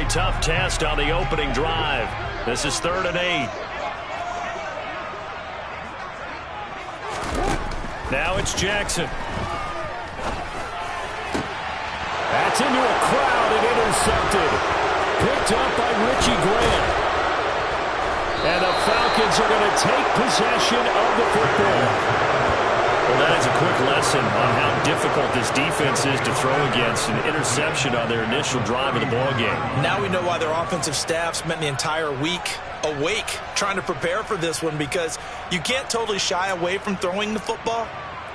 tough test on the opening drive. This is 3rd and 8. Now it's Jackson. That's into a crowd and intercepted. Picked up by Richie Grant. And the Falcons are going to take possession of the football. Well, that is a quick lesson on how difficult this defense is to throw against. An interception on their initial drive of the ballgame. Now we know why their offensive staff spent the entire week awake trying to prepare for this one, because you can't totally shy away from throwing the football,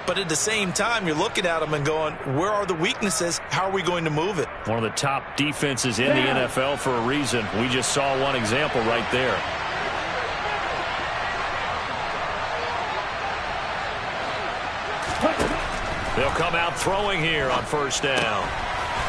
but at the same time you're looking at them and going, where are the weaknesses? How are we going to move it? One of the top defenses in the NFL for a reason. We just saw one example right there. They'll come out throwing here on 1st down.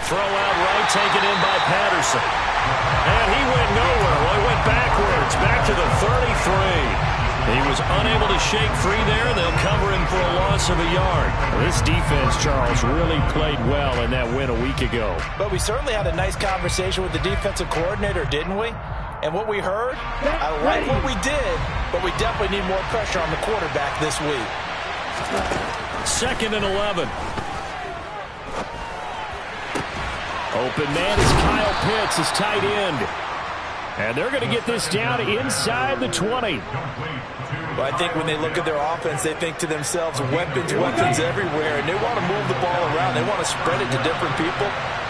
Throw out right, taken in by Patterson. And he went nowhere. Well, he went backwards, back to the 33. He was unable to shake free there. They'll cover him for a loss of a yard. This defense, Charles, really played well in that win a week ago. But we certainly had a nice conversation with the defensive coordinator, didn't we? And what we heard, I like what we did, but we definitely need more pressure on the quarterback this week. 2nd and 11. Open man is Kyle Pitts, his tight end. And they're going to get this down inside the 20. Well, I think when they look at their offense, they think to themselves, weapons, weapons everywhere. And they want to move the ball around. They want to spread it to different people.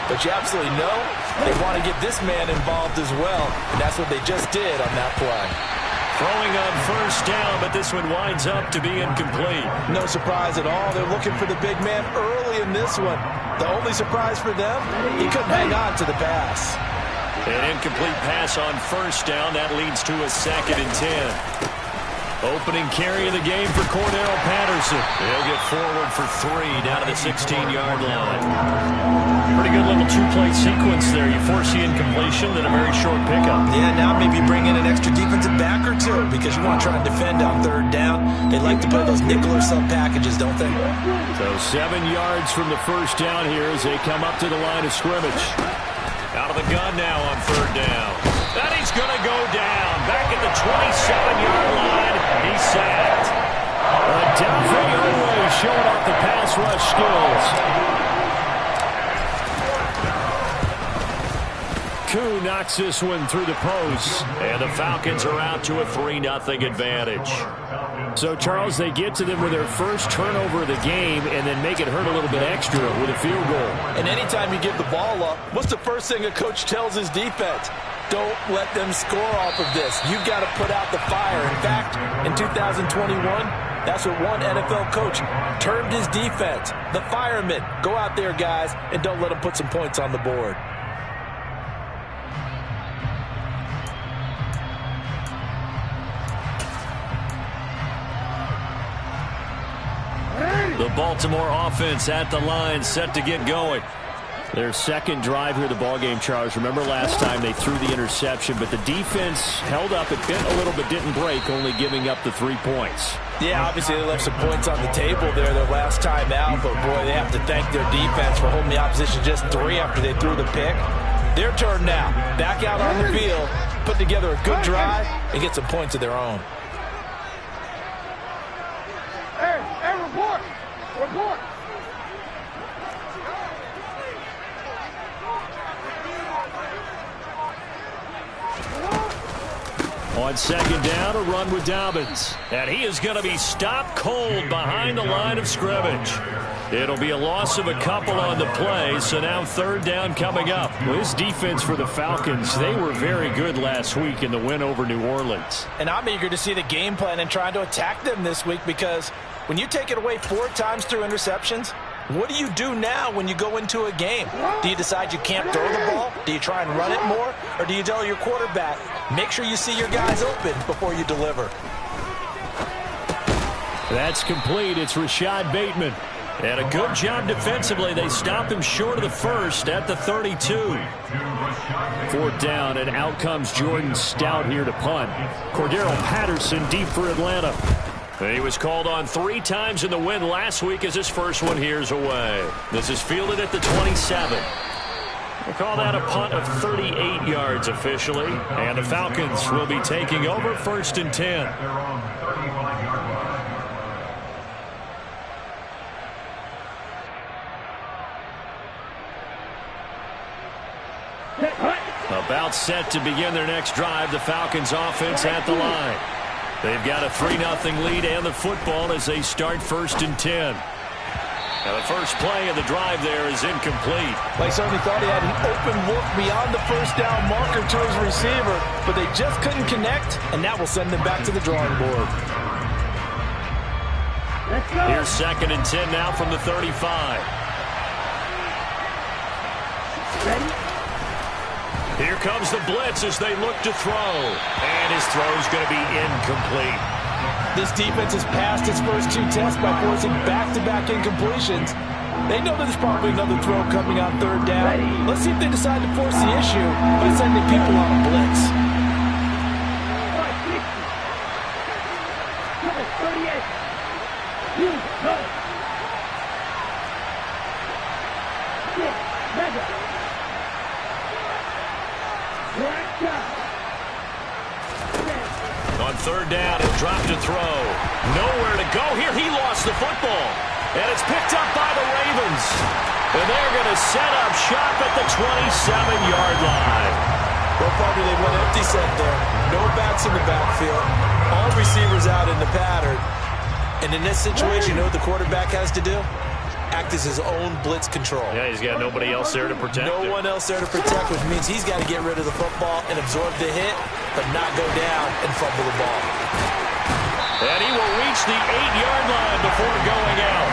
But you absolutely know they want to get this man involved as well. And that's what they just did on that play. Throwing on 1st down, but this one winds up to be incomplete. No surprise at all. They're looking for the big man early in this one. The only surprise for them, he couldn't hang on to the pass. An incomplete pass on 1st down. That leads to a 2nd and 10. Opening carry of the game for Cordero Patterson. He'll get forward for 3 down to the 16-yard line. Pretty good little two-play sequence there. You force the incompletion, then a very short pickup. Yeah, now maybe bring in an extra defensive back or two, because you want to try and defend on 3rd down. They like to play those nickel or sub packages, don't they? So 7 yards from the 1st down here as they come up to the line of scrimmage. Out of the gun now on 3rd down. And he's going to go down. Back at the 27-yard line. He's sacked. Dafe Owe showing off the pass rush skills. Koo knocks this one through the post. And the Falcons are out to a 3-0 advantage. So, Charles, they get to them with their first turnover of the game and then make it hurt a little bit extra with a field goal. And anytime you give the ball up, what's the first thing a coach tells his defense? Don't let them score off of this. You've got to put out the fire. In fact, in 2021, that's what one NFL coach termed his defense. The firemen. Go out there, guys, and don't let them put some points on the board. The Baltimore offense at the line, set to get going. Their 2nd drive here of the ballgame, Charles. Remember last time they threw the interception, but the defense held up. It bent a little but didn't break, only giving up the 3 points. Yeah, obviously they left some points on the table there their last time out, but boy, they have to thank their defense for holding the opposition just 3 after they threw the pick. Their turn now. Back out on the field, put together a good drive, and get some points of their own. Hey, report! Report! On 2nd down, a run with Dobbins. And he is going to be stopped cold behind the line of scrimmage. It'll be a loss of a couple on the play, so now 3rd down coming up. This defense for the Falcons, they were very good last week in the win over New Orleans. And I'm eager to see the game plan and trying to attack them this week, because when you take it away 4 times through interceptions, what do you do now when you go into a game? Do you decide you can't throw the ball? Do you try and run it more? Or do you tell your quarterback, make sure you see your guys open before you deliver? That's complete. It's Rashad Bateman. And a good job defensively. They stop him short of the 1st at the 32. 4th down, and out comes Jordan Stout here to punt. Cordero Patterson deep for Atlanta. He was called on 3 times in the win last week as his first one here's away. This is fielded at the 27. We'll call that a punt of 38 yards officially. And the Falcons will be taking over 1st and 10. About set to begin their next drive. The Falcons offense at the line. They've got a 3-0 lead and the football as they start 1st and 10. Now the first play of the drive there is incomplete. They certainly thought he had an open look beyond the first down marker to his receiver, but they just couldn't connect, and that will send them back to the drawing board. Here's 2nd and 10 now from the 35. Ready? Here comes the blitz as they look to throw. And his throw's going to be incomplete. This defense has passed its first 2 tests by forcing back-to-back incompletions. They know there's probably another throw coming on 3rd down. Let's see if they decide to force the issue by sending people on a blitz. 38. On 3rd down, he'll drop to throw. Nowhere to go here. He lost the football. And it's picked up by the Ravens. And they're going to set up shop at the 27-yard line. Well, partner, they went empty set there. No backs in the backfield. All receivers out in the pattern. And in this situation, you know what the quarterback has to do? Act as his own blitz control. Yeah, he's got nobody else there to protect him. No one else there to protect, which means he's got to get rid of the football and absorb the hit, but not go down and fumble the ball. And he will reach the 8-yard line before going out.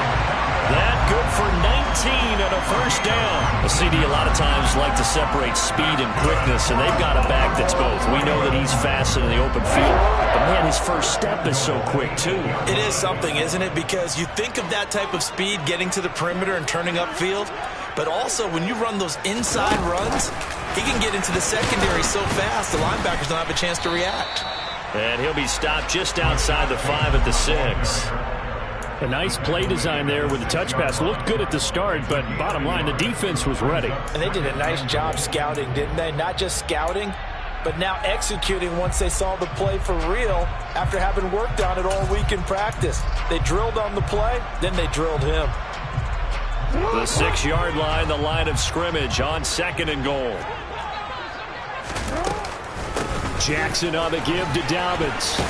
That good for 19 and a 1st down. The CD a lot of times like to separate speed and quickness, and they've got a back that's both. We know that he's fast in the open field, but man, his first step is so quick too. It is something, isn't it? Because you think of that type of speed getting to the perimeter and turning upfield, but also when you run those inside runs, he can get into the secondary so fast the linebackers don't have a chance to react. And he'll be stopped just outside the 5 at the 6. A nice play design there with the touch pass. Looked good at the start, but bottom line, the defense was ready. And they did a nice job scouting, didn't they? Not just scouting, but now executing once they saw the play for real after having worked on it all week in practice. They drilled on the play, then they drilled him. The 6-yard line, the line of scrimmage on 2nd and goal. Jackson on the give to Dobbins.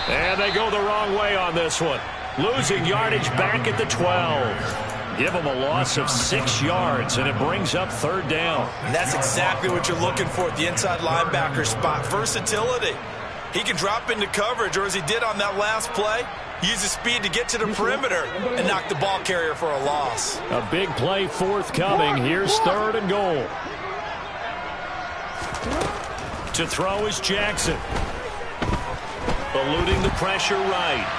And they go the wrong way on this one. Losing yardage back at the 12. Give them a loss of 6 yards, and it brings up 3rd down. And that's exactly what you're looking for at the inside linebacker spot. Versatility. He can drop into coverage, or as he did on that last play, use his speed to get to the perimeter and knock the ball carrier for a loss. A big play forthcoming. Here's 3rd and goal. To throw is Jackson. Eluding the pressure right.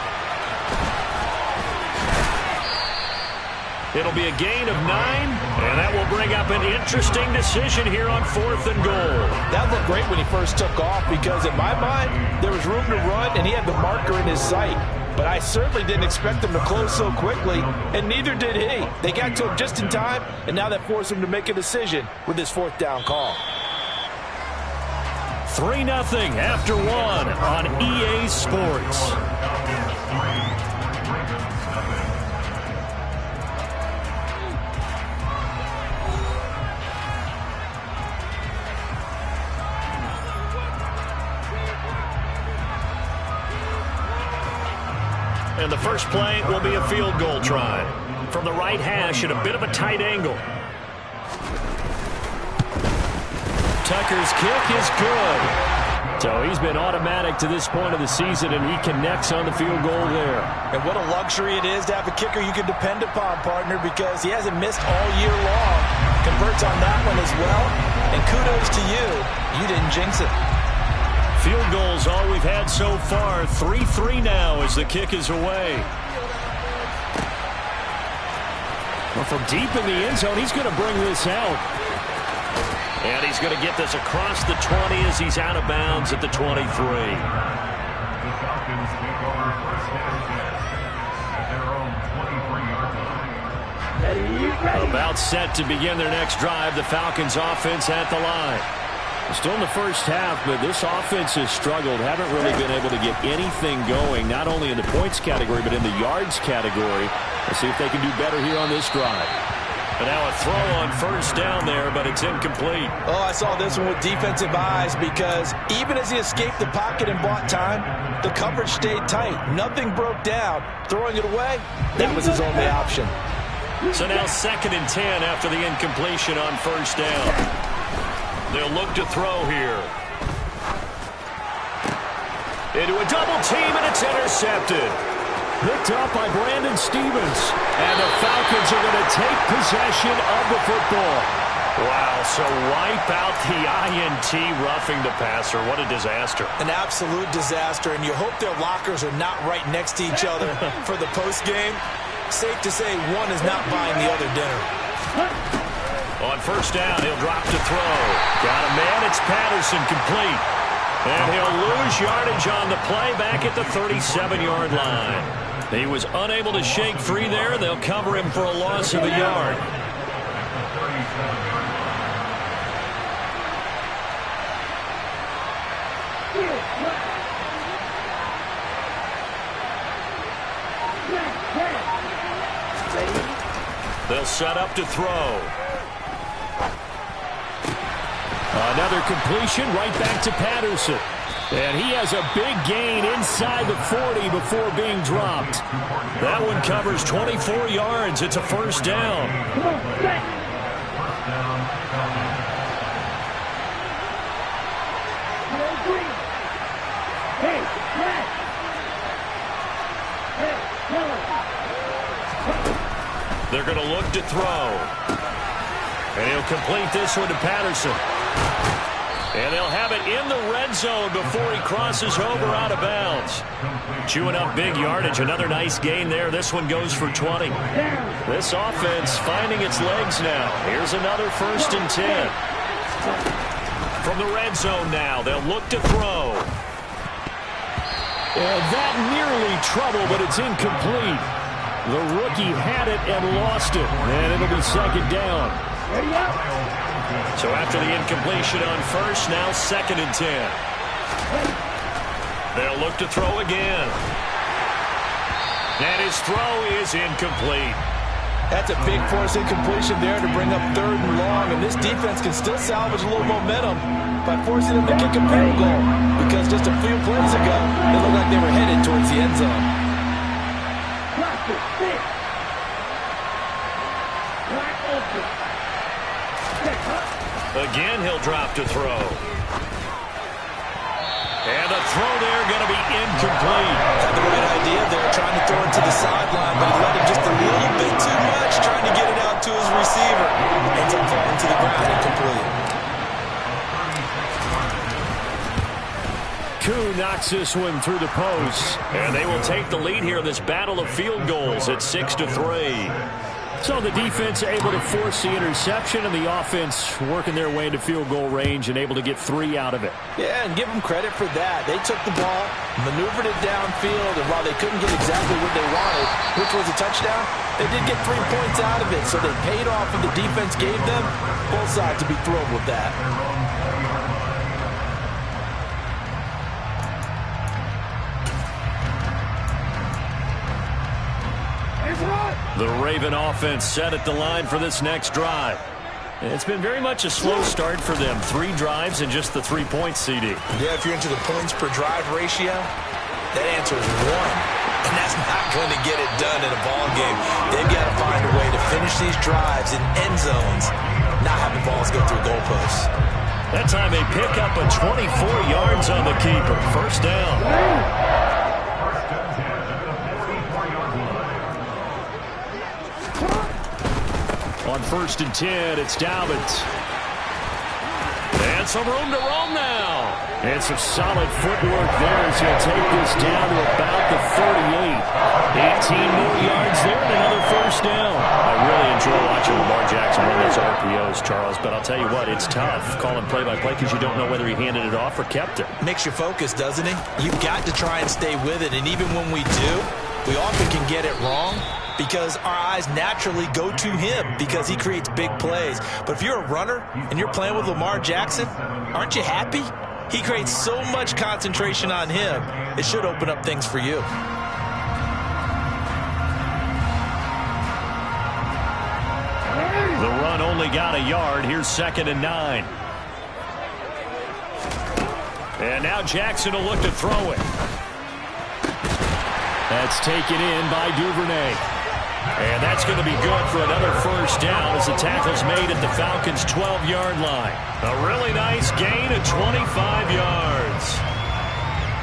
It'll be a gain of 9, and that will bring up an interesting decision here on 4th and goal. That looked great when he first took off because, in my mind, there was room to run, and he had the marker in his sight. But I certainly didn't expect him to close so quickly, and neither did he. They got to him just in time, and now that forced him to make a decision with his 4th down call. 3-0 after 1 on EA Sports. And the first play will be a field goal try. From the right hash at a bit of a tight angle. Tucker's kick is good. So he's been automatic to this point of the season, and he connects on the field goal there. And what a luxury it is to have a kicker you can depend upon, partner, because he hasn't missed all year long. Converts on that one as well. And kudos to you. You didn't jinx it. Field goals all we've had so far. 3-3 now as the kick is away. Well, from deep in the end zone, he's going to bring this out. And he's going to get this across the 20 as he's out of bounds at the 23. Ready, About set to begin their next drive. The Falcons offense at the line. Still in the first half, but this offense has struggled. Haven't really been able to get anything going, not only in the points category, but in the yards category. Let's see if they can do better here on this drive. And now a throw on first down there, but it's incomplete. Oh, I saw this one with defensive eyes because even as he escaped the pocket and bought time, the coverage stayed tight. Nothing broke down. Throwing it away, that was his only option. So now 2nd and 10 after the incompletion on first down. They'll look to throw here. Into a double team, and it's intercepted. Picked up by Brandon Stevens. And the Falcons are going to take possession of the football. Wow, so wipe out the INT roughing the passer. What a disaster. An absolute disaster, and you hope their lockers are not right next to each other for the postgame. Safe to say one is not buying the other dinner. On first down, he'll drop to throw. Got a man, it's Patterson, complete. And he'll lose yardage on the play back at the 37-yard line. He was unable to shake free there. They'll cover him for a loss of a yard. They'll set up to throw. Another completion right back to Patterson. And he has a big gain inside the 40 before being dropped. That one covers 24 yards. It's a first down. They're going to look to throw. And he'll complete this one to Patterson. And they'll have it in the red zone before he crosses over out of bounds. Chewing up big yardage. Another nice gain there. This one goes for 20. This offense finding its legs now. Here's another 1st and 10. From the red zone now, they'll look to throw. And that nearly trouble, but it's incomplete. The rookie had it and lost it. And it'll be 2nd down. So after the incompletion on first, now 2nd and 10. They'll look to throw again. And his throw is incomplete. That's a big force incompletion there to bring up 3rd and long, and this defense can still salvage a little momentum by forcing them to kick a field goal, because just a few plays ago, it looked like they were headed towards the end zone. Again, he'll drop to throw. And the throw there going to be incomplete. Had the right idea there, trying to throw it to the sideline, but he let him just a little bit too much, trying to get it out to his receiver. Ends up falling to the ground incomplete. Koo knocks this one through the post. And they will take the lead here in this battle of field goals at 6-3. So the defense able to force the interception, and the offense working their way into field goal range and able to get 3 out of it. Yeah, and give them credit for that. They took the ball, maneuvered it downfield, and while they couldn't get exactly what they wanted, which was a touchdown, they did get 3 points out of it. So they paid off what the defense gave them. Both sides to be thrilled with that. The Raven offense set at the line for this next drive. It's been very much a slow start for them. 3 drives and just the 3 points, CD. Yeah, if you're into the points per drive ratio, that answer is 1. And that's not going to get it done in a ball game. They've got to find a way to finish these drives in end zones, not have the balls go through goalposts. That time they pick up a 24 yards on the keeper. First down. On 1st and 10, it's Dobbins. And some room to roam now. And some solid footwork there as he'll take this down to about the 38. 18 more yards there and another first down. I really enjoy watching Lamar Jackson run those RPOs, Charles, but I'll tell you what, it's tough calling play-by-play because you don't know whether he handed it off or kept it. Makes you focus, doesn't it? You've got to try and stay with it, and even when we do, we often can get it wrong. because our eyes naturally go to him because he creates big plays. But if you're a runner and you're playing with Lamar Jackson, aren't you happy? He creates so much concentration on him, it should open up things for you. The run only got a yard. Here's 2nd and 9. And now Jackson will look to throw it. That's taken in by Duvernay. And that's going to be good for another first down as the tackle's made at the Falcons' 12-yard line. A really nice gain of 25 yards.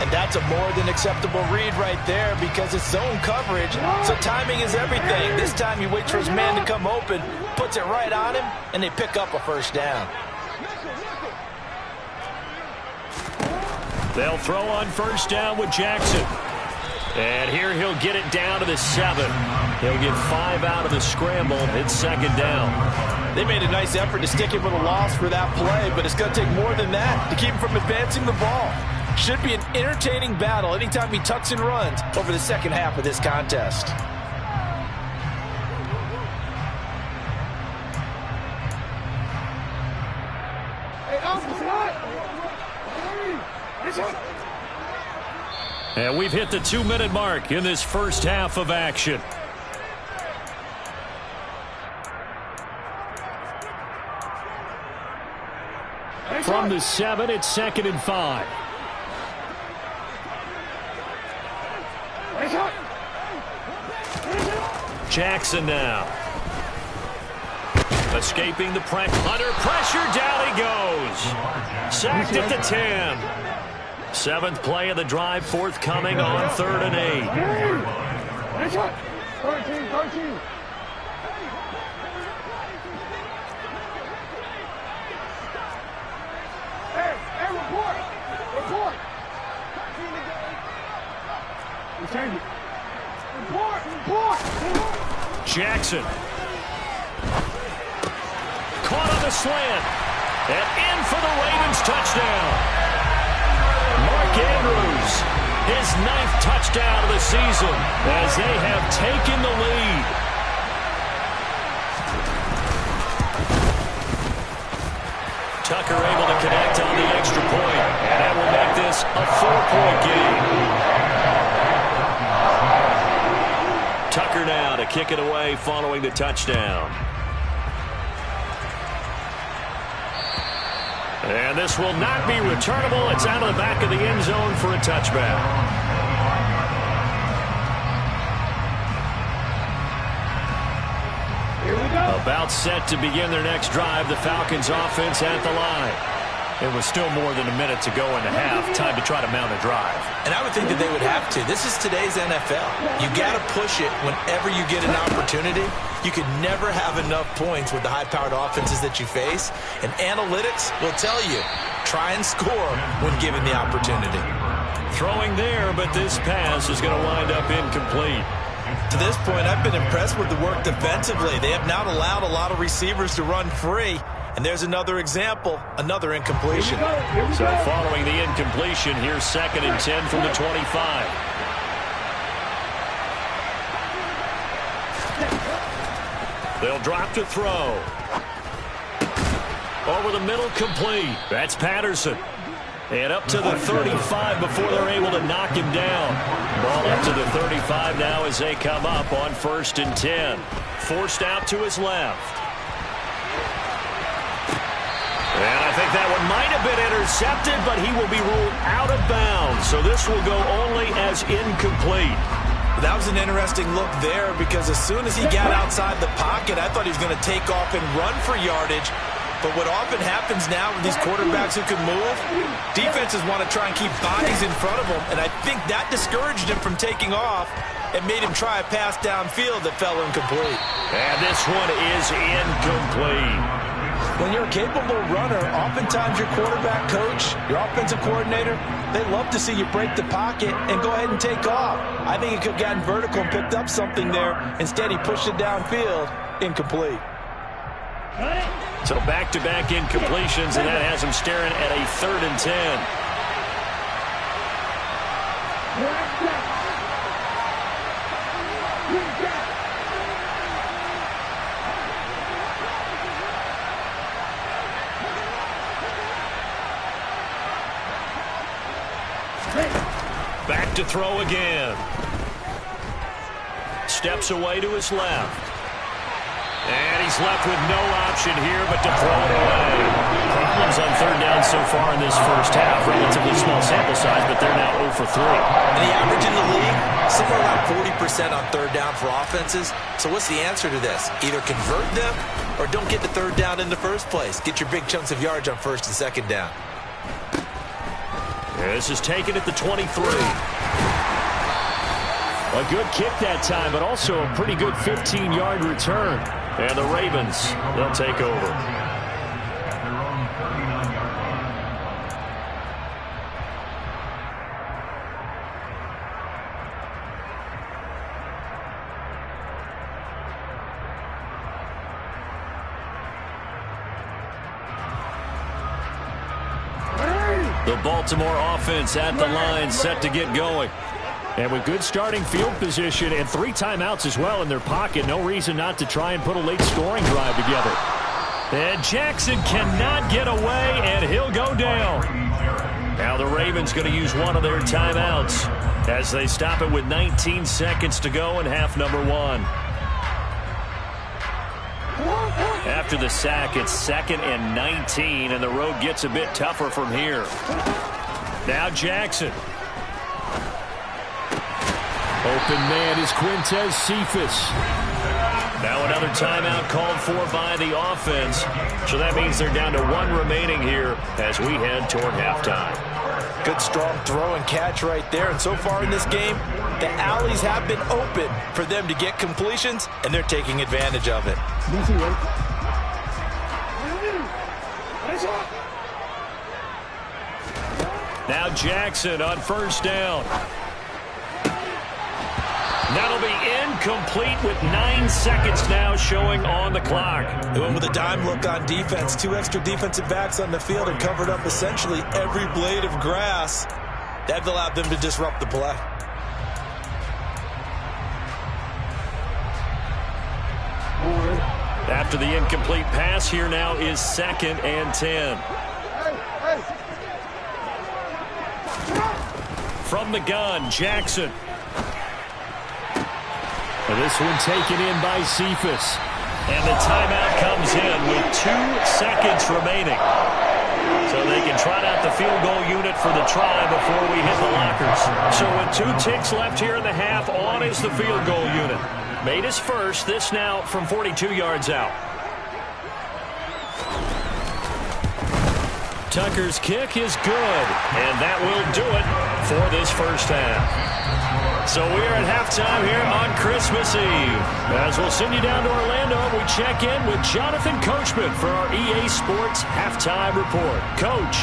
And that's a more than acceptable read right there because it's zone coverage, so timing is everything. This time he waits for his man to come open, puts it right on him, and they pick up a first down. They'll throw on first down with Jackson. And here he'll get it down to the 7. He'll get 5 out of the scramble. It's 2nd down. They made a nice effort to stick him with a loss for that play, but it's going to take more than that to keep him from advancing the ball. Should be an entertaining battle anytime he tucks and runs over the second half of this contest. And we've hit the 2-minute mark in this first half of action. From the 7, it's 2nd and 5. Jackson now. Escaping the pressure. Under pressure, down he goes. Sacked at the 10. 7th play of the drive, forthcoming on 3rd and 8. 13. Hey, report. Report. Jackson. Caught on the slant. And in for the Ravens touchdown. Mark Andrews, his 9th touchdown of the season as they have taken the lead. Tucker able to connect on the extra point, and that will make this a 4-point game. Tucker now to kick it away following the touchdown. And this will not be returnable. It's out of the back of the end zone for a touchback. Here we go. About set to begin their next drive. The Falcons offense at the line. It was still more than a minute to go in the half. Time to try to mount a drive. And I would think that they would have to. This is today's NFL. You got to push it whenever you get an opportunity. You could never have enough points with the high-powered offenses that you face. And analytics will tell you, try and score when given the opportunity. Throwing there, but this pass is going to wind up incomplete. To this point, I've been impressed with the work defensively. They have not allowed a lot of receivers to run free. And there's another example, another incompletion. So following the incompletion, here's 2nd and 10 from the 25. They'll drop to throw. Over the middle, complete. That's Patterson. And up to the 35 before they're able to knock him down. Ball up to the 35 now as they come up on 1st and 10. Forced out to his left. And I think that one might have been intercepted, but he will be ruled out of bounds. So this will go only as incomplete. That was an interesting look there because as soon as he got outside the pocket, I thought he was going to take off and run for yardage. But what often happens now with these quarterbacks who can move, defenses want to try and keep bodies in front of them. And I think that discouraged him from taking off and made him try a pass downfield that fell incomplete. And this one is incomplete. When you're a capable runner, oftentimes your quarterback coach, your offensive coordinator, they love to see you break the pocket and go ahead and take off. I think he could have gotten vertical and picked up something there. Instead, he pushed it downfield, incomplete. So back-to-back incompletions, and that has him staring at a 3rd and 10. throw again. Steps away to his left. And he's left with no option here but to throw it away. Problems on third down so far in this first half. Relatively small sample size, but they're now 0 for 3. And the average in the league, somewhere around 40% on third down for offenses. So what's the answer to this? Either convert them or don't get the third down in the first place. Get your big chunks of yards on first and second down. This is taken at the 23. A good kick that time, but also a pretty good 15-yard return. And the Ravens, they'll take over. The Baltimore offense at the line, set to get going. And with good starting field position and 3 timeouts as well in their pocket, no reason not to try and put a late scoring drive together. And Jackson cannot get away, and he'll go down. Now the Ravens going to use one of their timeouts as they stop it with 19 seconds to go in half number 1. After the sack, it's 2nd and 19, and the road gets a bit tougher from here. Now Jackson. Open man is Quintez Cephas. Now another timeout called for by the offense. So that means they're down to 1 remaining here as we head toward halftime. Good strong throw and catch right there. And so far in this game, the alleys have been open for them to get completions, and they're taking advantage of it. Now Jackson on first down. That'll be incomplete with 9 seconds now showing on the clock. They went with a dime look on defense. 2 extra defensive backs on the field and covered up essentially every blade of grass. That allowed them to disrupt the play. After the incomplete pass, here now is 2nd and 10. From the gun, Jackson. And this one taken in by Cephas. And the timeout comes in with 2 seconds remaining. So they can trot out the field goal unit for the try before we hit the lockers. So with 2 ticks left here in the half, on is the field goal unit. Made his first, this now from 42 yards out. Tucker's kick is good, and that will do it for this first half. So we're at halftime here on Christmas Eve. As we'll send you down to Orlando, we check in with Jonathan Coachman for our EA Sports Halftime Report. Coach.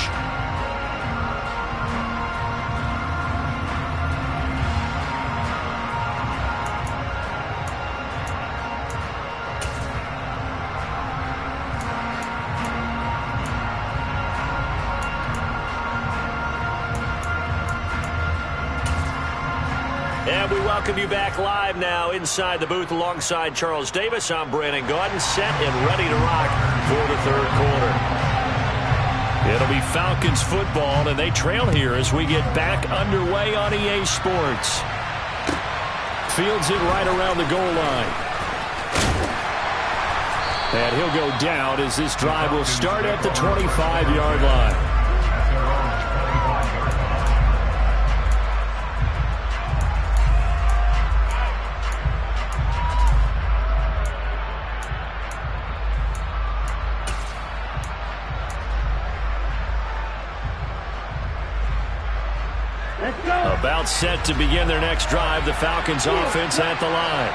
And we welcome you back live now inside the booth alongside Charles Davis. I'm Brandon Gaudin, set and ready to rock for the third quarter. It'll be Falcons football, and they trail here as we get back underway on EA Sports. Fields it right around the goal line. And he'll go down as this drive will start at the 25-yard line. About set to begin their next drive, the Falcons offense at the line.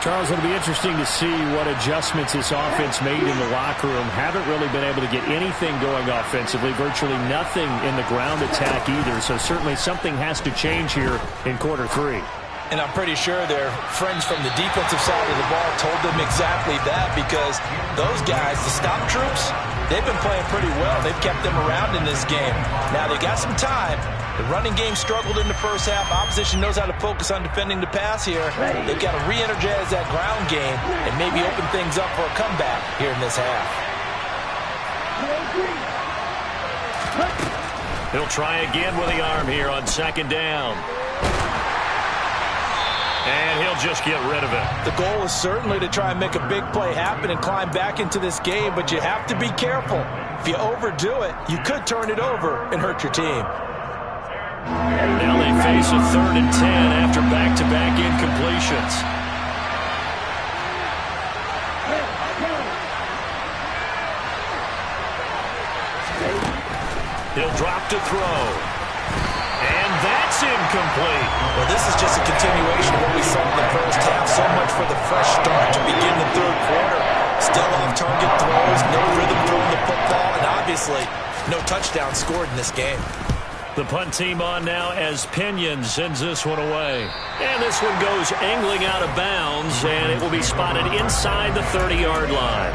Charles, it'll be interesting to see what adjustments this offense made in the locker room. Haven't really been able to get anything going offensively, virtually nothing in the ground attack either, so certainly something has to change here in quarter 3. And I'm pretty sure their friends from the defensive side of the ball told them exactly that, because those guys, the stop troops, they've been playing pretty well. They've kept them around in this game. Now they got some time. The running game struggled in the first half. Opposition knows how to focus on defending the pass here. They've got to re-energize that ground game and maybe open things up for a comeback here in this half. He'll try again with the arm here on 2nd down. And he'll just get rid of it. The goal is certainly to try and make a big play happen and climb back into this game, but you have to be careful. If you overdo it, you could turn it over and hurt your team. Now they face a 3rd and 10 after back-to-back incompletions. He'll drop to throw. And that's incomplete. Well, this is just a continuation of what we saw in the first half. So much for the fresh start to begin the 3rd quarter. Still off-target throws, no rhythm throwing the football, and obviously no touchdown scored in this game. The punt team on now as Pinion sends this one away. And this one goes angling out of bounds, and it will be spotted inside the 30-yard line.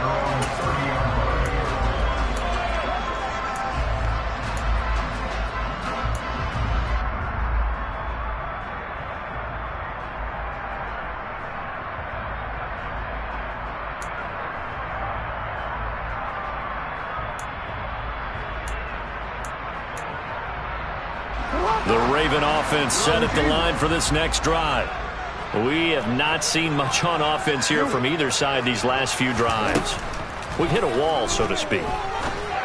The Raven offense set at the line for this next drive. We have not seen much on offense here from either side these last few drives. We've hit a wall, so to speak.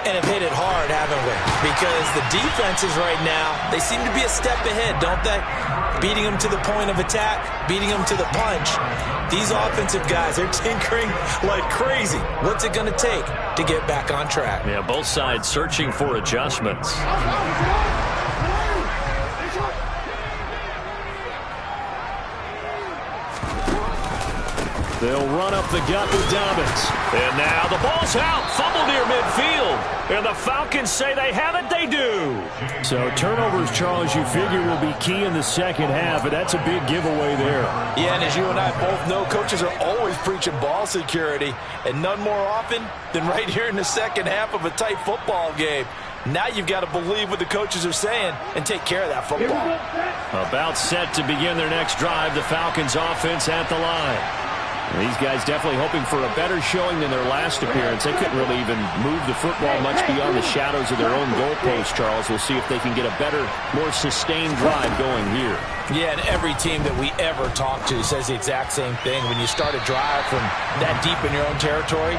And have hit it hard, haven't we? Because the defenses right now, they seem to be a step ahead, don't they? Beating them to the point of attack, beating them to the punch. These offensive guys are tinkering like crazy. What's it going to take to get back on track? Yeah, both sides searching for adjustments. They'll run up the gut with Dobbins. And now the ball's out. Fumble near midfield. And the Falcons say they have it. They do. So turnovers, Charles, you figure will be key in the second half, and that's a big giveaway there. Yeah, and as you and I both know, coaches are always preaching ball security, and none more often than right here in the second half of a tight football game. Now you've got to believe what the coaches are saying and take care of that football. About set to begin their next drive, the Falcons offense at the line. These guys definitely hoping for a better showing than their last appearance. They couldn't really even move the football much beyond the shadows of their own goalpost, Charles. We'll see if they can get a better, more sustained drive going here. Yeah, and every team that we ever talk to says the exact same thing. When you start a drive from that deep in your own territory,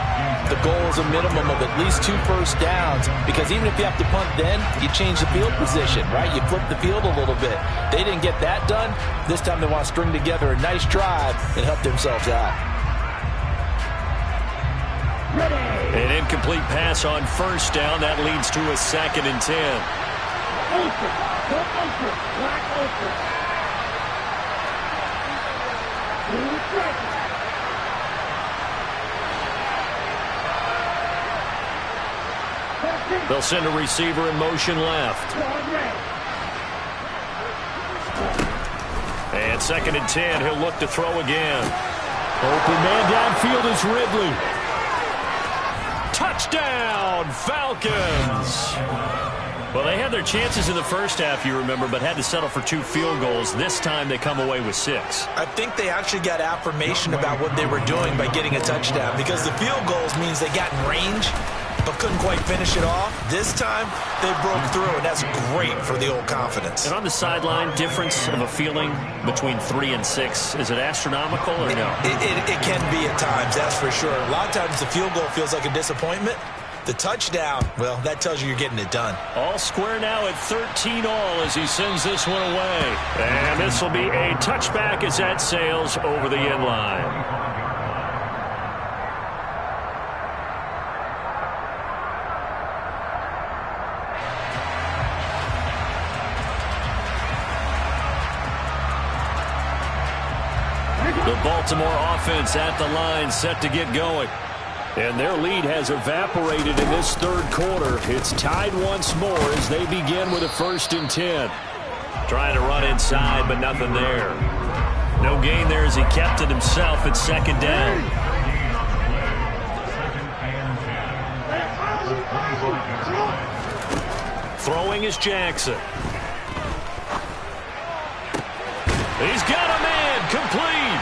the goal is a minimum of at least 2 first downs, because even if you have to punt then, you change the field position, right? You flip the field a little bit. They didn't get that done. This time they want to string together a nice drive and help themselves out. An incomplete pass on first down. That leads to a 2nd and 10. They'll send a receiver in motion left. And 2nd and 10. He'll look to throw again. Open man downfield is Ridley. Touchdown, Falcons! Well, they had their chances in the first half, you remember, but had to settle for 2 field goals. This time they come away with 6. I think they actually got affirmation about what they were doing by getting a touchdown, because the field goals means they got in range but couldn't quite finish it off. This time they broke through, and that's great for the old confidence. And on the sideline, difference of a feeling between 3 and 6, is it astronomical or no? It can be at times, that's for sure. A lot of times the field goal feels like a disappointment. The touchdown, well, that tells you you're getting it done. All square now at 13 all as he sends this one away. And this will be a touchback as that sails over the end line. The Baltimore offense at the line, set to get going. And their lead has evaporated in this 3rd quarter. It's tied once more as they begin with a 1st and 10. Trying to run inside, but nothing there. No gain there as he kept it himself at 2nd down. Throwing is Jackson. He's got a man, complete.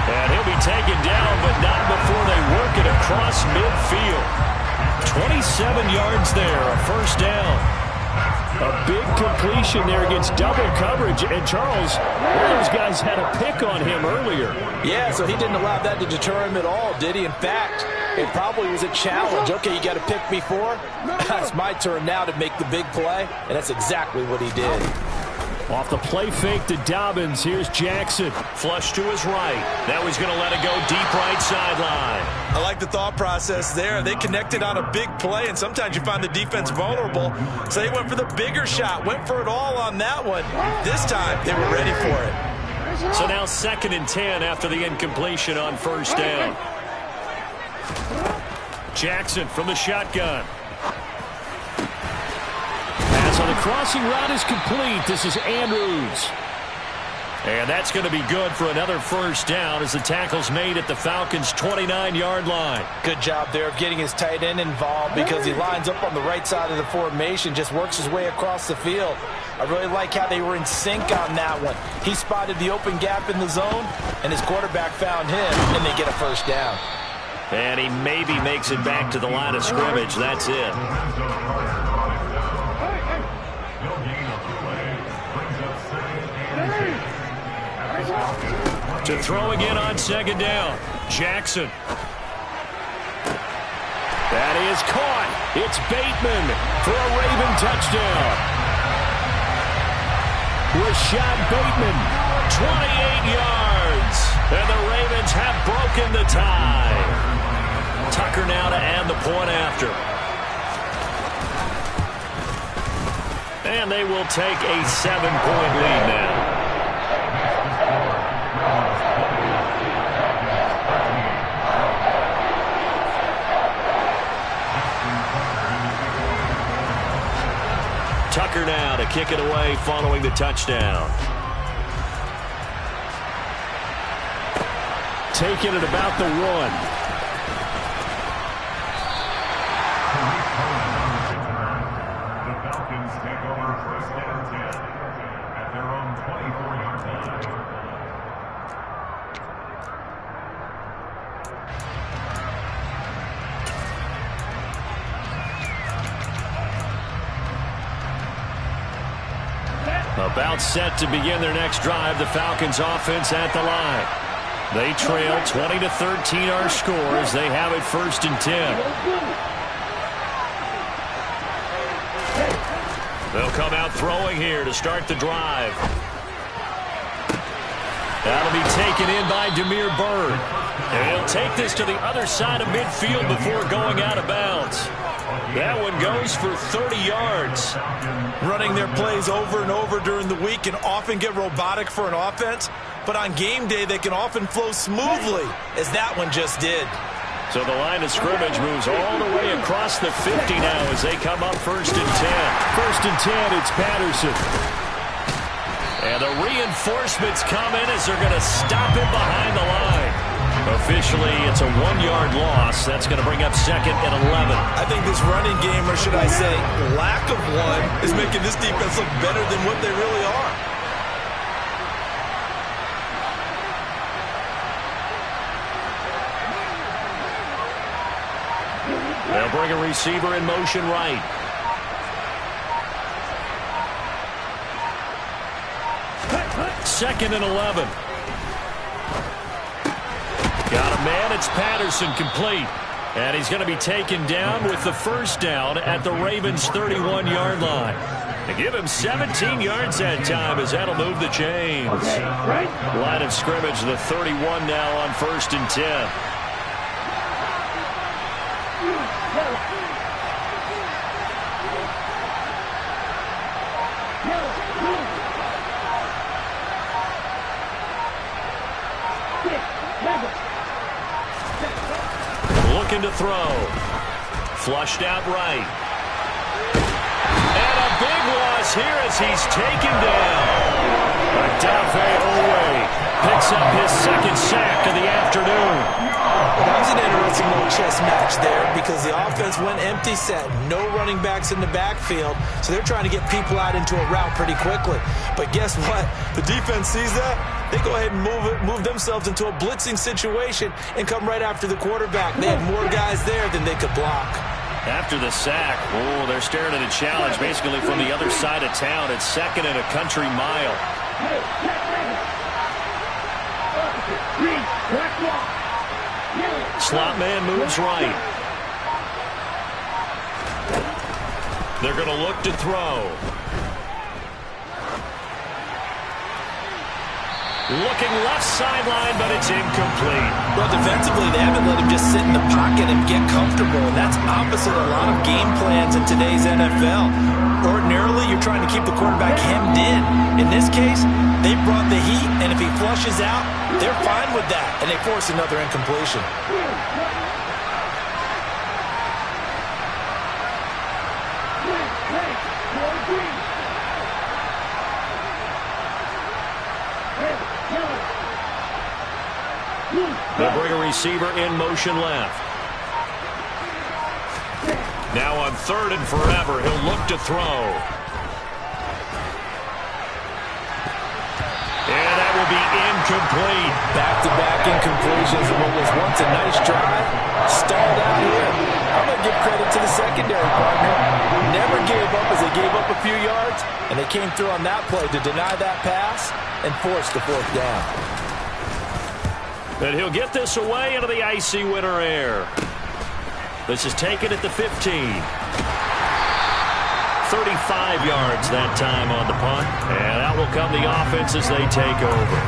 And he'll be taken down, but not before they work it across midfield. 27 yards there, a 1st down. A big completion there against double coverage. And Charles, one of those guys had a pick on him earlier. Yeah, so he didn't allow that to deter him at all, did he? In fact, it probably was a challenge. Okay, you got to pick me for? It's my turn now to make the big play, and that's exactly what he did. Off the play fake to Dobbins, here's Jackson. Flush to his right. Now he's going to let it go deep right sideline. I like the thought process there. They connected on a big play, and sometimes you find the defense vulnerable. So they went for the bigger shot, went for it all on that one. This time, they were ready for it. So now 2nd and 10 after the incompletion on first down. Jackson from the shotgun. Pass on the crossing route is complete. This is Andrews. And that's going to be good for another first down as the tackle's made at the Falcons' 29-yard line. Good job there of getting his tight end involved because he lines up on the right side of the formation, just works his way across the field. I really like how they were in sync on that one. He spotted the open gap in the zone, and his quarterback found him, and they get a first down. And he maybe makes it back to the line of scrimmage. That's it. To throw again on 2nd down. Jackson. That is caught. It's Bateman for a Raven touchdown. Rashad Bateman, 28 yards. And the Ravens have broken the tie. Tucker now to add the point after. And they will take a 7-point lead now. Tucker now to kick it away following the touchdown. Taking it about the 1. About set to begin their next drive, the Falcons offense at the line. They trail 20-13 our scores. They have it 1st and 10. They'll come out throwing here to start the drive. That'll be taken in by Damiere Byrd. And he'll take this to the other side of midfield before going out of bounds. That one goes for 30 yards. Running their plays over and over during the week can often get robotic for an offense, but on game day they can often flow smoothly, as that one just did. So the line of scrimmage moves all the way across the 50 now as they come up 1st and 10. 1st and 10, it's Patterson. And the reinforcements come in as they're going to stop him behind the line. Officially, it's a 1-yard loss. That's going to bring up 2nd and 11. I think this running game, or should I say lack of one, is making this defense look better than what they really are. They'll bring a receiver in motion right. Second and 11. Got a man. It's Patterson, complete. And he's going to be taken down with the first down at the Ravens' 31-yard line. They give him 17 yards that time as that'll move the chains. Line of scrimmage, the 31 now on 1st and 10. Looking to throw. Flushed out right. And a big loss here as he's taken down. Odafe Oweh picks up his 2nd sack of the afternoon. That was an interesting little chess match there because the offense went empty set. No running backs in the backfield, so they're trying to get people out into a route pretty quickly. But guess what? The defense sees that. They go ahead and move themselves into a blitzing situation and come right after the quarterback. They had more guys there than they could block. After the sack, they're staring at a challenge basically from the other side of town. It's 2nd and a country mile. Slot man moves right. They're going to look to throw. Looking left sideline, but it's incomplete. Well, defensively, they haven't let him just sit in the pocket and get comfortable, and that's opposite a lot of game plans in today's NFL. Ordinarily, you're trying to keep the quarterback hemmed in. In this case, they brought the heat, and if he flushes out, they're fine with that, and they force another incompletion. They'll bring a receiver in motion left. Now on 3rd and forever, he'll look to throw. And that will be incomplete. Back-to-back incompletions of what was once a nice drive. Stalled out here. I'm going to give credit to the secondary partner. Never gave up as they gave up a few yards, and they came through on that play to deny that pass and force the 4th down. And he'll get this away into the icy winter air. This is taken at the 15. 35 yards that time on the punt. And out will come the offense as they take over.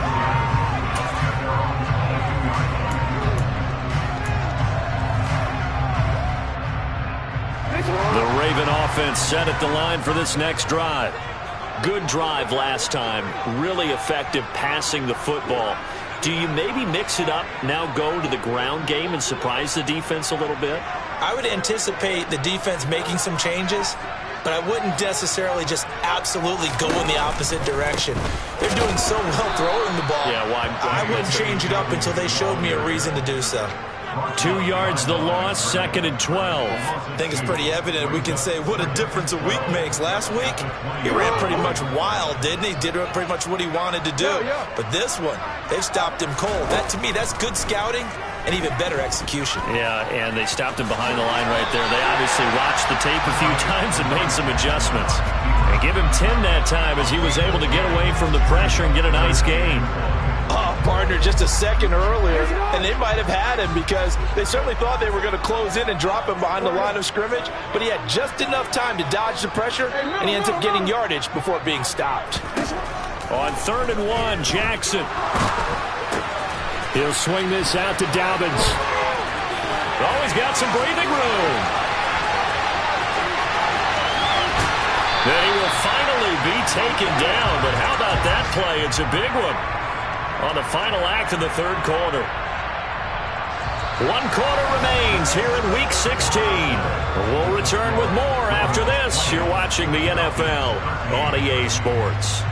The Raven offense set at the line for this next drive. Good drive last time. Really effective passing the football. Do you maybe mix it up, now go to the ground game and surprise the defense a little bit? I would anticipate the defense making some changes, but I wouldn't necessarily just absolutely go in the opposite direction. They're doing so well throwing the ball. Yeah, I wouldn't change it up until they showed me a reason to do so. 2 yards the loss, 2nd and 12. I think it's pretty evident we can say what a difference a week makes. Last week, he ran pretty much wild, didn't he? Did pretty much what he wanted to do. But this one, they've stopped him cold. That, to me, that's good scouting and even better execution. Yeah, and they stopped him behind the line right there. They obviously watched the tape a few times and made some adjustments. And give him 10 that time as he was able to get away from the pressure and get a nice gain. Partner just a second earlier, and they might have had him because they certainly thought they were going to close in and drop him behind the line of scrimmage, but he had just enough time to dodge the pressure, and he ends up getting yardage before being stopped. On 3rd and 1, Jackson. He'll swing this out to Dobbins. Oh, he's got some breathing room. Then he will finally be taken down, but how about that play? It's a big one. On the final act of the 3rd quarter. 1 quarter remains here in Week 16. We'll return with more after this. You're watching the NFL on EA Sports.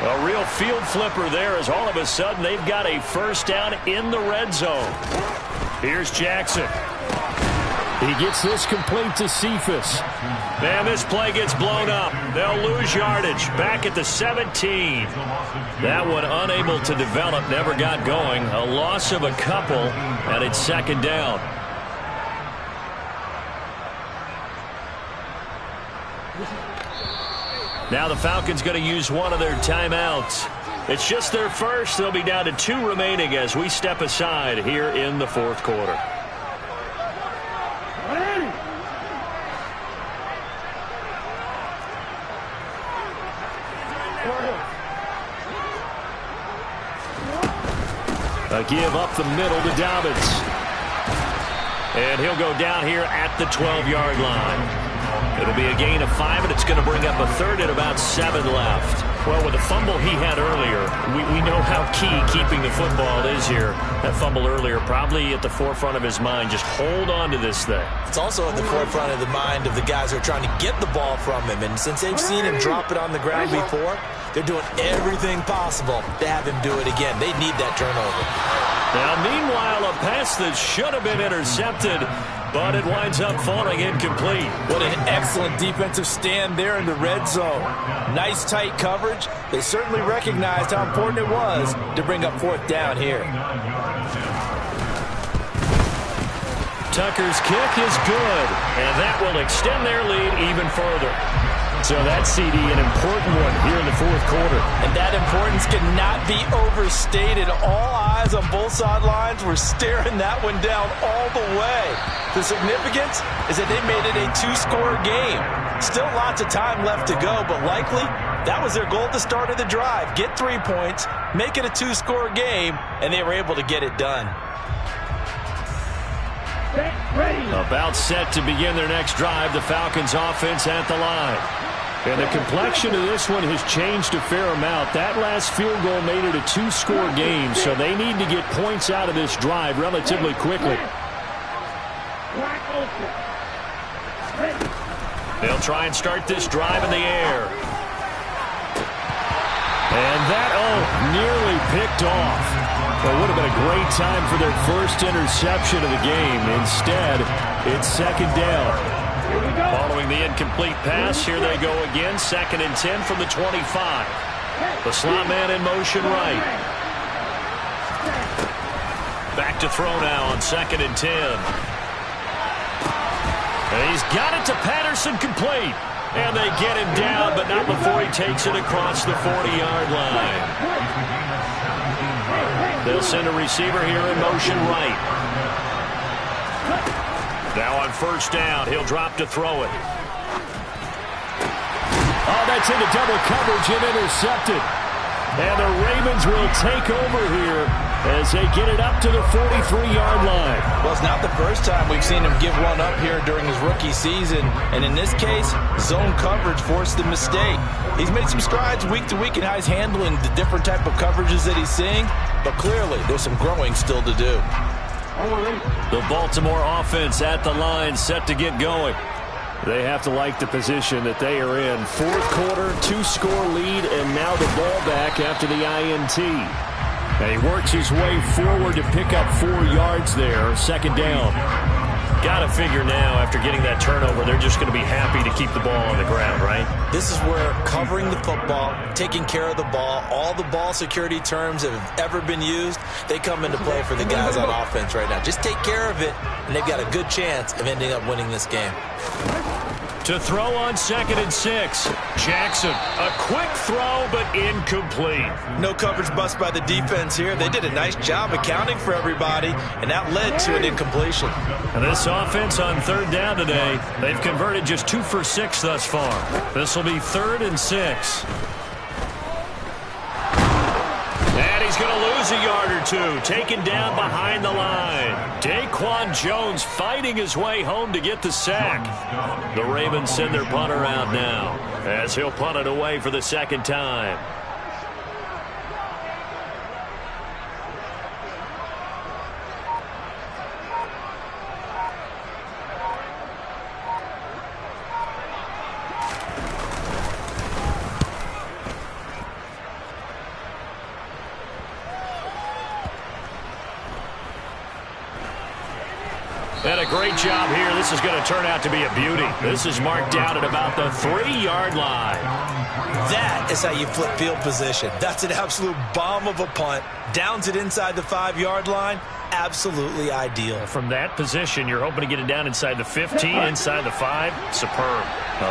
A real field flipper there as all of a sudden they've got a 1st down in the red zone. Here's Jackson. He gets this complete to Cephas. And this play gets blown up. They'll lose yardage. Back at the 17. That one unable to develop, never got going. A loss of a couple, and it's 2nd down. Now the Falcons going to use one of their timeouts. It's just their first. They'll be down to 2 remaining as we step aside here in the 4th quarter. A give up the middle to Dobbins. And he'll go down here at the 12-yard line. It'll be a gain of 5, and it's going to bring up a 3rd and about 7 left. Well, with the fumble he had earlier, we know how key keeping the football is here. That fumble earlier probably at the forefront of his mind. Just hold on to this thing. It's also at the forefront of the mind of the guys who are trying to get the ball from him. And since they've seen him drop it on the ground before, They're doing everything possible to have him do it again. They need that turnover. Now, meanwhile, a pass that should have been intercepted, but it winds up falling incomplete. What an excellent defensive stand there in the red zone. Nice tight coverage. They certainly recognized how important it was to bring up fourth down here. Tucker's kick is good, and that will extend their lead even further. So that CD, an important one here in the fourth quarter. And that importance cannot be overstated. All eyes on both sidelines were staring that one down all the way. The significance is that they made it a two-score game. Still lots of time left to go, but likely that was their goal at the start of the drive. Get 3 points, make it a two-score game, and they were able to get it done. About set to begin their next drive, the Falcons offense at the line. And the complexion of this one has changed a fair amount. That last field goal made it a two-score game, so they need to get points out of this drive relatively quickly. They'll try and start this drive in the air. And that, nearly picked off. It would have been a great time for their first interception of the game. Instead, it's second down. Following the incomplete pass, here they go again. 2nd and 10 from the 25. The slot man in motion right. Back to throw now on 2nd and 10. And he's got it to Patterson, complete. And they get him down, but not before he takes it across the 40-yard line. They'll send a receiver here in motion right. Now on first down, he'll drop to throw it. Oh, that's into double coverage and intercepted. And the Ravens will take over here as they get it up to the 43-yard line. Well, it's not the first time we've seen him give one up here during his rookie season. And in this case, zone coverage forced the mistake. He's made some strides week to week in how he's handling the different type of coverages that he's seeing. But clearly, there's some growing still to do. The Baltimore offense at the line, set to get going. They have to like the position that they are in. Fourth quarter, two-score lead, and now the ball back after the INT. And he works his way forward to pick up 4 yards there. Second down. Got to figure now, after getting that turnover, they're just going to be happy to keep the ball on the ground, right? This is where covering the football, taking care of the ball, all the ball security terms that have ever been used, they come into play for the guys on offense right now. Just take care of it, and they've got a good chance of ending up winning this game. To throw on 2nd and 6. Jackson, a quick throw, but incomplete. No coverage bust by the defense here. They did a nice job accounting for everybody, and that led to an incompletion. And this offense on third down today, they've converted just 2 for 6 thus far. This will be 3rd and 6. And he's going to lose a yard or two, taken down behind the line. Daquan Jones fighting his way home to get the sack. The Ravens send their punter out now, as he'll punt it away for the second time. And a great job here. This is going to turn out to be a beauty. This is marked out at about the 3-yard line. That is how you flip field position. That's an absolute bomb of a punt. Downs it inside the 5-yard line. Absolutely ideal. From that position, you're hoping to get it down inside the 15, inside the 5. Superb.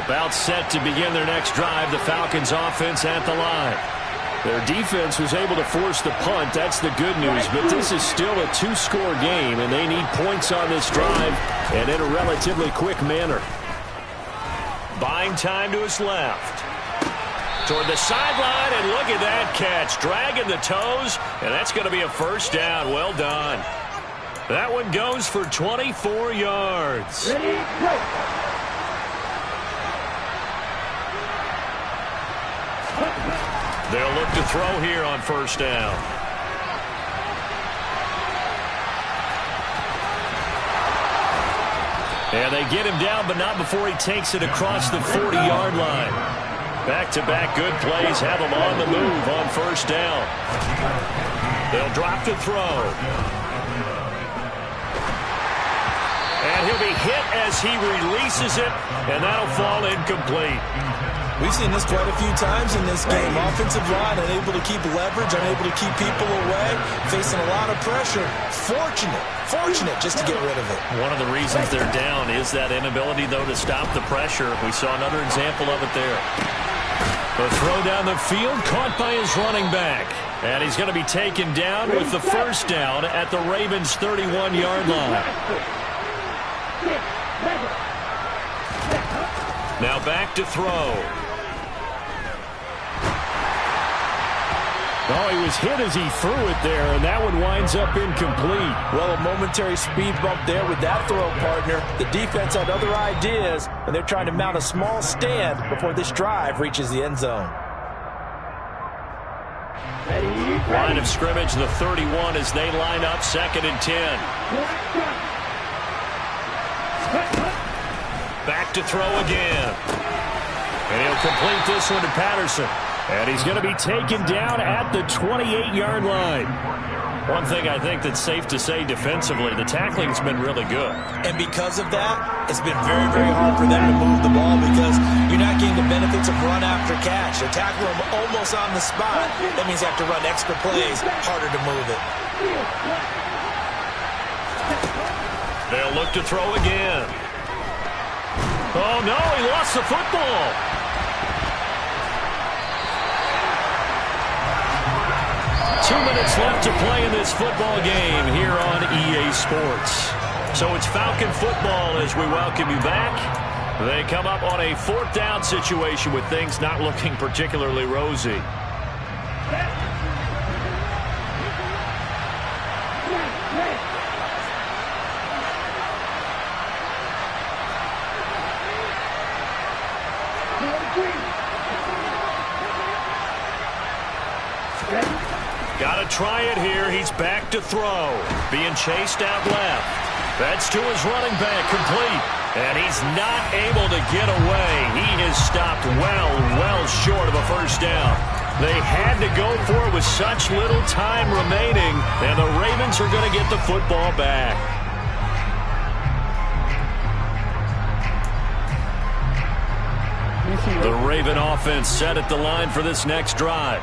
About set to begin their next drive. The Falcons offense at the line. Their defense was able to force the punt. That's the good news. But this is still a 2-score game, and they need points on this drive and in a relatively quick manner. Buying time to his left. Toward the sideline, and look at that catch. Dragging the toes, and that's going to be a first down. Well done. That one goes for 24 yards. Ready, go. They'll look to throw here on first down. And they get him down, but not before he takes it across the 40-yard line. Back-to-back good plays have them on the move on first down. They'll drop to throw. And he'll be hit as he releases it, and that'll fall incomplete. We've seen this quite a few times in this game. Offensive line unable to keep leverage, unable to keep people away, facing a lot of pressure. Fortunate just to get rid of it. One of the reasons they're down is that inability, though, to stop the pressure. We saw another example of it there. The throw down the field, caught by his running back. And he's going to be taken down with the first down at the Ravens' 31-yard line. Now back to throw. Oh, he was hit as he threw it there, and that one winds up incomplete. Well, a momentary speed bump there with that throw, partner. The defense had other ideas, and they're trying to mount a small stand before this drive reaches the end zone. Line of scrimmage, the 31, as they line up 2nd and 10. Back to throw again. And he'll complete this one to Patterson. And he's going to be taken down at the 28-yard line. One thing I think that's safe to say defensively, the tackling's been really good. And because of that, it's been very, very hard for them to move the ball because you're not getting the benefits of run after catch. They're tackling them almost on the spot. That means they have to run extra plays, harder to move it. They'll look to throw again. Oh, no, he lost the football. Two minutes left to play in this football game here on EA Sports. So it's Falcon football as we welcome you back. They come up on a 4th down situation with things not looking particularly rosy. Got to try it here. He's back to throw. Being chased out left. That's to his running back, complete. And he's not able to get away. He is stopped well short of a first down. They had to go for it with such little time remaining, and the Ravens are going to get the football back. The Raven offense set at the line for this next drive.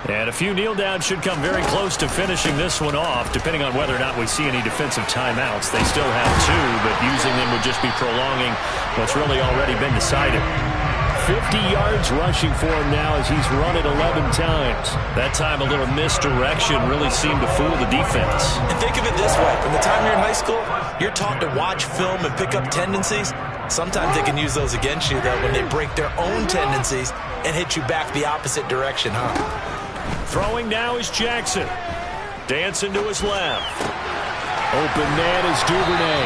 And a few kneel downs should come very close to finishing this one off, depending on whether or not we see any defensive timeouts. They still have 2, but using them would just be prolonging what's really already been decided. 50 yards rushing for him now as he's run it 11 times. That time a little misdirection really seemed to fool the defense. And think of it this way. From the time you're in high school, you're taught to watch film and pick up tendencies. Sometimes they can use those against you, though, when they break their own tendencies and hit you back the opposite direction, huh? Throwing now is Jackson. Dancing to his left. Open man is Duvernay.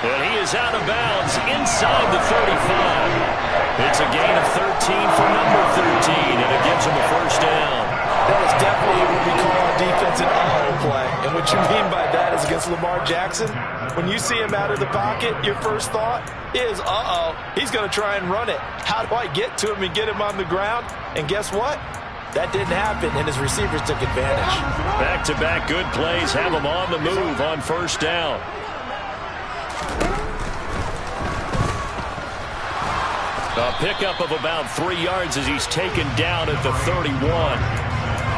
And he is out of bounds inside the 35. It's a gain of 13 for number 13, and it gives him a first down. That was definitely what we call our defense an uh-oh play. And what you mean by that is against Lamar Jackson, when you see him out of the pocket, your first thought is, uh-oh, he's going to try and run it. How do I get to him and get him on the ground? And guess what? That didn't happen, and his receivers took advantage. Back-to-back good plays have him on the move on first down. A pickup of about 3 yards as he's taken down at the 31.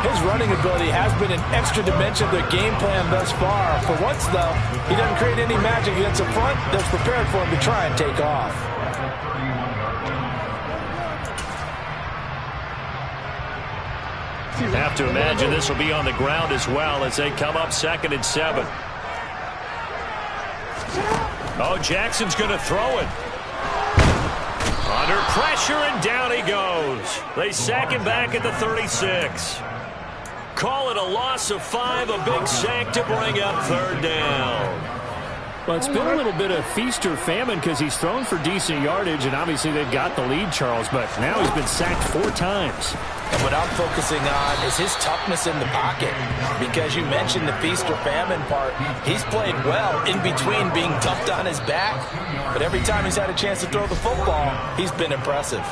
His running ability has been an extra dimension of their game plan thus far. For once, though, he doesn't create any magic against the front that's prepared for him to try and take off. Have to imagine this will be on the ground as well as they come up 2nd and 7. Oh, Jackson's going to throw it. Under pressure, and down he goes. They sack him back at the 36. Call it a loss of 5, a big sack to bring up 3rd down. Well, it's been a little bit of feast or famine because he's thrown for decent yardage, and obviously they've got the lead, Charles, but now he's been sacked 4 times. And what I'm focusing on is his toughness in the pocket. Because you mentioned the feast or famine part. He's played well in between being dumped on his back. But every time he's had a chance to throw the football, he's been impressive.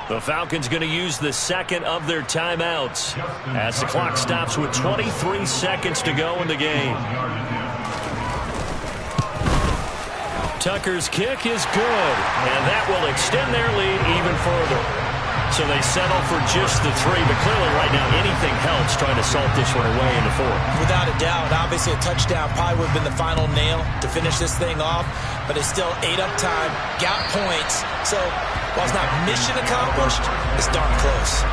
The Falcons going to use the second of their timeouts as the clock stops with 23 seconds to go in the game. Tucker's kick is good, and that will extend their lead even further. So they settle for just the 3, but clearly right now anything helps trying to salt this one away in the 4th. Without a doubt, obviously a touchdown probably would have been the final nail to finish this thing off, but it's still ate up time, got points. So while it's not mission accomplished, it's darn close.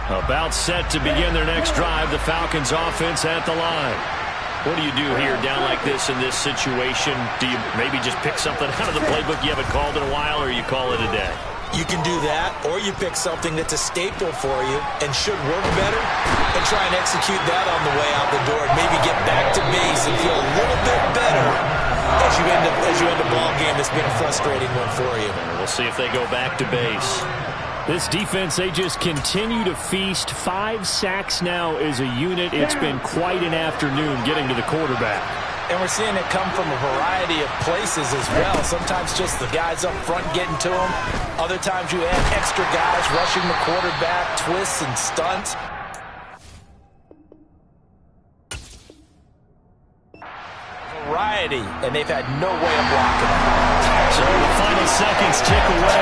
About set to begin their next drive, the Falcons offense at the line. What do you do here down like this in this situation? Do you maybe just pick something out of the playbook you haven't called in a while, or you call it a day? You can do that, or you pick something that's a staple for you and should work better and try and execute that on the way out the door and maybe get back to base and feel a little bit better as you end a ball game that's been a frustrating one for you. We'll see if they go back to base. This defense, they just continue to feast. 5 sacks now as a unit. It's been quite an afternoon getting to the quarterback. And we're seeing it come from a variety of places as well. Sometimes just the guys up front getting to them. Other times you add extra guys rushing the quarterback, twists and stunts. Variety, and they've had no way of blocking it. So the final seconds tick away